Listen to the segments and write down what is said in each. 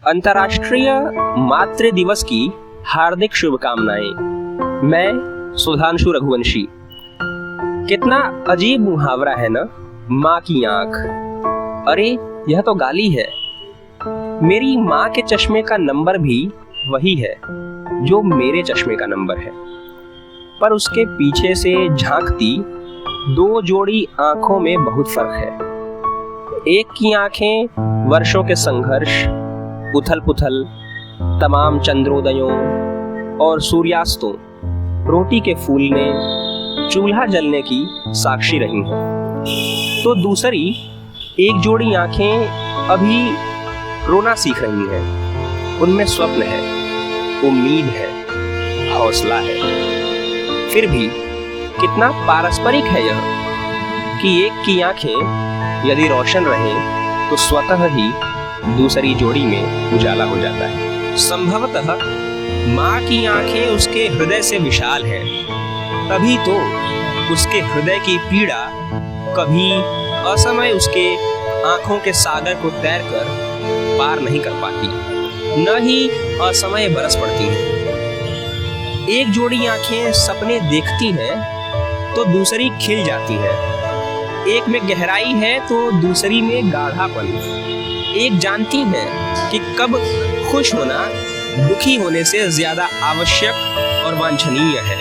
अंतर्राष्ट्रीय मातृ दिवस की हार्दिक शुभकामनाएं। मैं सुधांशु रघुवंशी। कितना अजीब मुहावरा है ना, माँ की आंख। अरे यह तो गाली है। मेरी माँ के चश्मे का नंबर भी वही है जो मेरे चश्मे का नंबर है, पर उसके पीछे से झांकती दो जोड़ी आंखों में बहुत फर्क है। एक की आंखें वर्षों के संघर्ष, उथल पुथल, तमाम चंद्रोदयों और सूर्यास्तों, रोटी के फूलने, चूल्हा जलने की साक्षी रही हैं, तो दूसरी एक जोड़ी आंखें अभी रोना सीख रही हैं। उनमें स्वप्न है, उम्मीद है, हौसला है। फिर भी कितना पारस्परिक है यह कि एक की आंखें यदि रोशन रहें तो स्वतः ही दूसरी जोड़ी में उजाला हो जाता है। संभवतः माँ की आंखें उसके हृदय से विशाल है, तभी तो उसके हृदय की पीड़ा कभी असमय उसके आंखों के सागर को तैरकर पार नहीं कर पाती, न ही असमय बरस पड़ती है। एक जोड़ी आंखें सपने देखती हैं तो दूसरी खिल जाती है। एक में गहराई है तो दूसरी में गाढ़ापन। एक जानती है कि कब खुश होना दुखी होने से ज्यादा आवश्यक और वांछनीय है,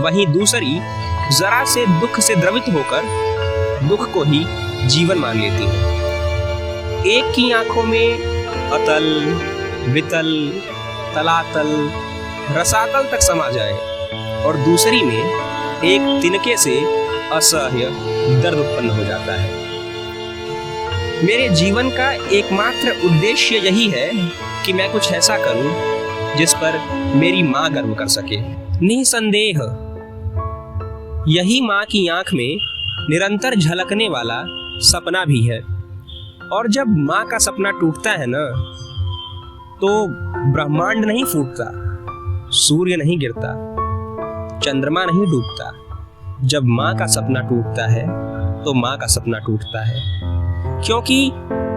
वहीं दूसरी जरा से दुख से द्रवित होकर दुख को ही जीवन मान लेती है। एक की आंखों में अतल, वितल, तलातल, रसातल तक समा जाए और दूसरी में एक तिनके से असह्य दर्द उत्पन्न हो जाता है। मेरे जीवन का एकमात्र उद्देश्य यही है कि मैं कुछ ऐसा करूं जिस पर मेरी माँ गर्व कर सके। निसंदेह यही माँ की आंख में निरंतर झलकने वाला सपना भी है। और जब माँ का सपना टूटता है ना, तो ब्रह्मांड नहीं फूटता, सूर्य नहीं गिरता, चंद्रमा नहीं डूबता। जब माँ का सपना टूटता है तो माँ का सपना टूटता है, क्योंकि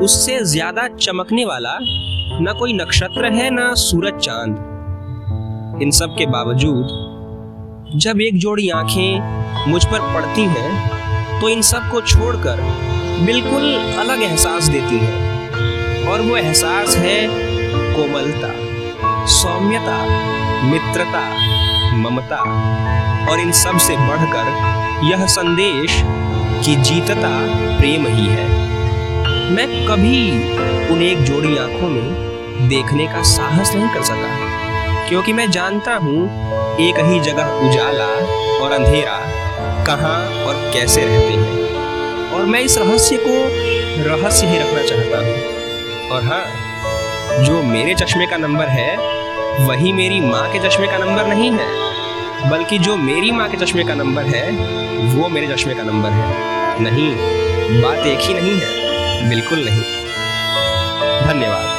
उससे ज्यादा चमकने वाला न कोई नक्षत्र है, न सूरज चांद। इन सब के बावजूद जब एक जोड़ी आंखें मुझ पर पड़ती हैं तो इन सब को छोड़कर बिल्कुल अलग एहसास देती हैं, और वो एहसास है कोमलता, सौम्यता, मित्रता, ममता, और इन सब से बढ़कर यह संदेश कि जीतता प्रेम ही है। मैं कभी उन एक जोड़ी आंखों में देखने का साहस नहीं कर सका, क्योंकि मैं जानता हूँ एक ही जगह उजाला और अंधेरा कहाँ और कैसे रहते हैं, और मैं इस रहस्य को रहस्य ही रखना चाहता हूँ। और हाँ, जो मेरे चश्मे का नंबर है वही मेरी माँ के चश्मे का नंबर नहीं है, बल्कि जो मेरी माँ के चश्मे का नंबर है वो मेरे चश्मे का नंबर है। नहीं, बात एक ही नहीं है, बिल्कुल नहीं। धन्यवाद।